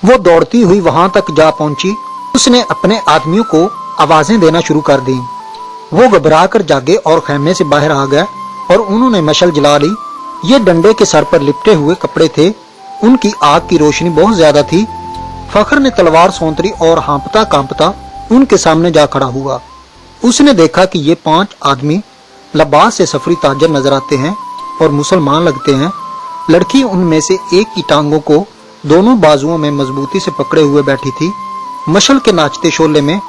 वो दौड़ती हुई वहां तक जा पहुंची। उसने अपने आदमियों को आवाजें देना शुरू कर दी। वो घबरा कर जागे और खेमे से बाहर आ गए और उन्होंने मशल जला ली। ये डंडे के सर पर लिपटे हुए कपड़े थे। उनकी आग की रोशनी बहुत ज्यादा थी। फखर ने तलवार सौंतरी और हाँपता कांपता उनके सामने जा खड़ा हुआ। उसने देखा कि ये 5 आदमी लबास से सफरी ताजर नजर आते हैं और मुसलमान लगते हैं। लड़की उनमें से एक की टांगों को दोनों बाजुओं में मजबूती से पकड़े हुए बैठी थी। मशल के नाचते शोले में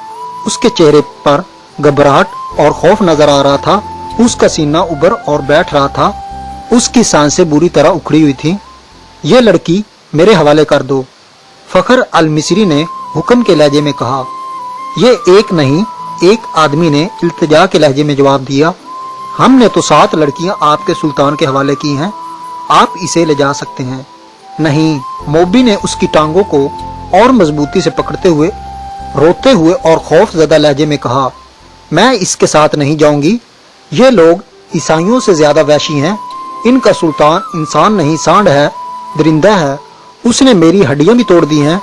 उसके चेहरे पर घबराहट और खौफ नजर आ रहा था। उसका सीना उबर और बैठ रहा था। उसकी सांसें बुरी तरह उखड़ी हुई थीं। ये लड़की मेरे हवाले कर दो, फखर अल मिस्री ने हुक्म के लहजे में कहा। ये एक नहीं, एक आदमी ने इल्तिजा के लहजे में जवाब दिया। हमने तो 7 लड़कियां आपके सुल्तान के हवाले की हैं, आप इसे ले जा सकते हैं। नहीं, मोबी ने उसकी टांगों को और मजबूती से पकड़ते हुए रोते हुए और खौफजदा लहजे में कहा, मैं इसके साथ नहीं जाऊंगी। ये लोग ईसाइयों से ज्यादा वैशी हैं। इनका सुल्तान इंसान नहीं, सांड है, दरिंदा है। उसने मेरी हड्डियां भी तोड़ दी हैं।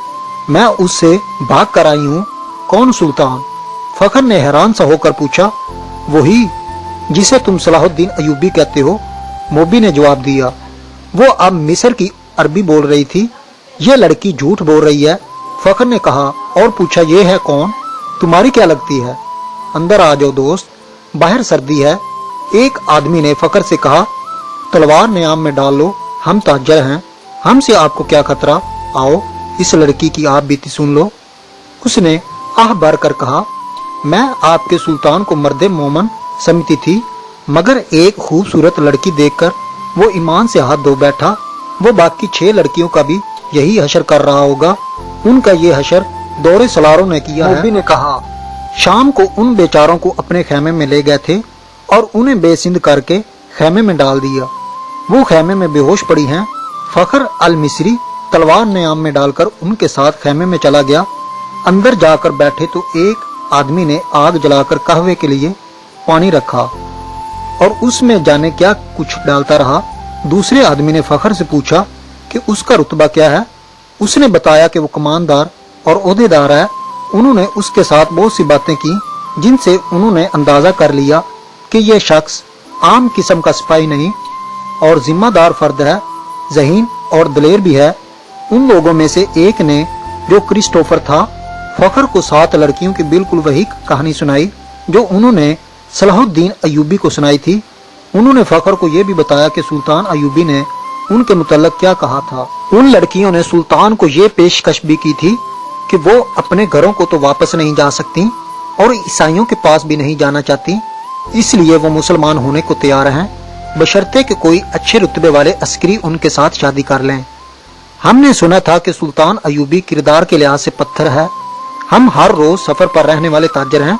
मैं उससे भाग कर आई हूँ। कौन सुल्तान? फखर ने हैरान सा होकर पूछा। वही जिसे तुम सलाहुद्दीन अयूबी कहते हो, मोबी ने जवाब दिया। वो अब मिस्र की अरबी बोल रही थी। ये लड़की झूठ बोल रही है, फखर ने कहा और पूछा, ये है कौन? तुम्हारी क्या लगती है? अंदर आ जाओ दोस्त, बाहर सर्दी है। एक आदमी ने फखर से कहा, तलवार नियाम में डाल लो, हम ताजर हैं, हमसे आपको क्या खतरा? आओ इस लड़की की आप बीती सुन लो। उसने आह भर कर कहा, मैं आपके सुल्तान को मर्दे मोमन समझती थी, मगर एक खूबसूरत लड़की देखकर वो ईमान से हाथ धो बैठा। वो बाकी 6 लड़कियों का भी यही हशर कर रहा होगा। उनका ये हशर दौरे सलारों ने किया है। मोबी ने कहा, शाम को उन बेचारों को अपने खेमे में ले गए थे और उन्हें बेसिंध करके खेमे में डाल दिया। वो खेमे में बेहोश पड़ी हैं। फखर अल मिस्री तलवार नियाम में डालकर उनके साथ खेमे में चला गया। अंदर जाकर बैठे तो एक आदमी ने आग जलाकर कहवे के लिए पानी रखा और उसमें जाने क्या कुछ डालता रहा। दूसरे आदमी ने फखर से पूछा कि उसका रुतबा क्या है। उसने बताया कि वो कमानदार और ओहदेदार है। उन्होंने उसके साथ बहुत सी बातें की जिनसे उन्होंने अंदाजा कर लिया कि यह शख्स आम किस्म का सिपाही नहीं और जिम्मेदार फर्द है, ज़हीन और दलेर भी है। उन लोगों में से एक ने, जो क्रिस्टोफर था, फखर को 7 लड़कियों की बिल्कुल वही कहानी सुनाई जो उन्होंने सलाहुद्दीन अयूबी को सुनाई थी। उन्होंने फखर को यह भी बताया कि सुल्तान अयूबी ने उनके मुतल्लक क्या कहा था। उन लड़कियों ने सुल्तान को यह पेशकश भी की थी कि वो अपने घरों को तो वापस नहीं जा सकती और ईसाइयों के पास भी नहीं जाना चाहती, इसलिए वो मुसलमान होने को तैयार हैं, बशर्ते कि कोई अच्छे रुतबे वाले अस्करी उनके साथ शादी कर लें। हमने सुना था कि सुल्तान अयूबी किरदार के लिहाज से पत्थर है। हम हर रोज सफर पर रहने वाले ताजर हैं,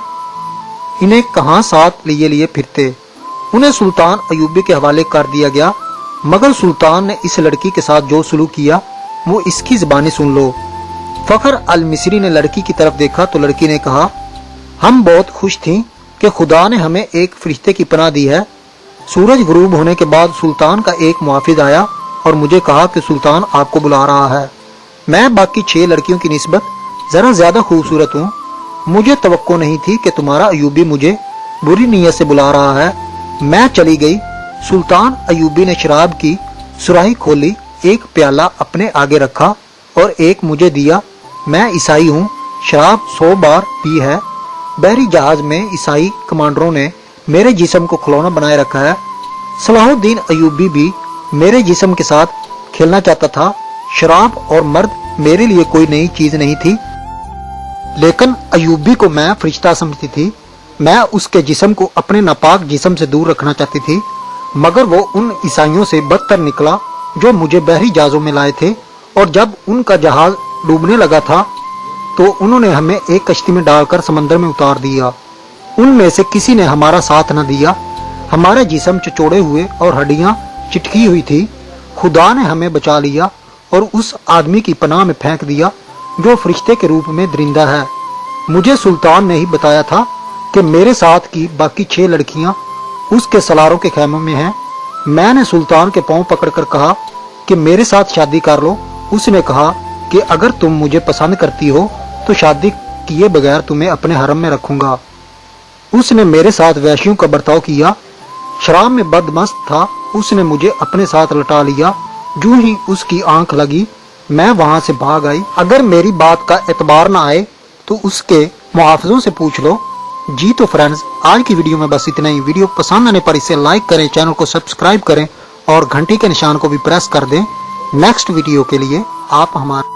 इन्हें कहां साथ लिए लिए फिरते। उन्हें सुल्तान अयूबी के हवाले कर दिया गया, मगर सुल्तान ने इस लड़की के साथ जो सलूक किया वो इसकी ज़बानी सुन लो। फखर अल मिस्री ने लड़की की तरफ देखा तो लड़की ने कहा, हम बहुत खुश थीं कि खुदा ने हमें एक फरिश्ते की पनाह दी है। सूरज गुरूब होने के बाद सुल्तान का एक मुआफिज आया और मुझे कहा कि सुल्तान आपको बुला रहा है। मैं बाकी 6 लड़कियों की निस्बत जरा ज्यादा खूबसूरत हूँ। मुझे तवक्को नहीं थी कि तुम्हारा अयूबी मुझे बुरी नीयत से बुला रहा है। मैं चली गई। सुल्तान अयूबी ने शराब की सुराही खोली, एक प्याला अपने आगे रखा और एक मुझे दिया। मैं ईसाई हूँ, शराब 100 बार पी है। बहरी जहाज में ईसाई कमांडरों ने मेरे जिस्म को खिलौना बनाए रखा है। सलाहुद्दीन अयूबी भी मेरे जिस्म के साथ खेलना चाहता था। शराब और मर्द मेरे लिए कोई नई चीज नहीं थी, लेकिन अयूबी को मैं फरिश्ता समझती थी। मैं उसके जिस्म को अपने नापाक जिस्म से दूर रखना चाहती थी, मगर वो उन ईसाइयों से बदतर निकला जो मुझे बहरी जहाजों में लाए थे। और जब उनका जहाज डूबने लगा था तो उन्होंने हमें एक कश्ती में डालकर समंदर में उतार दिया। उनमें से किसी ने हमारा साथ न दिया। हमारे जिस्म चचोड़े हुए और हड्डियां चिटकी हुई थी। खुदा ने हमें बचा लिया और उस आदमी की पनाह में फेंक दिया जो फरिश्ते के रूप में दरिंदा है। मुझे सुल्तान ने ही बताया था कि मेरे साथ की बाकी 6 लड़कियां उसके सलारों के खेमों में हैं। मैंने सुल्तान के पांव पकड़कर कहा कि मेरे साथ शादी कर लो। उसने कहा कि अगर तुम मुझे पसंद करती हो तो शादी किए बगैर तुम्हें अपने हरम में रखूंगा। उसने मेरे साथ वैश्यों का बर्ताव किया, शराब में बदमस्त था। उसने मुझे अपने साथ लटा लिया। जो ही उसकी आंख लगी मैं वहां से भाग आई। अगर मेरी बात का एतबार ना आए तो उसके मुहाफिजों से पूछ लो। जी तो फ्रेंड्स, आज की वीडियो में बस इतना ही। वीडियो पसंद आने पर इसे लाइक करें, चैनल को सब्सक्राइब करें और घंटी के निशान को भी प्रेस कर दें। नेक्स्ट वीडियो के लिए आप हमारे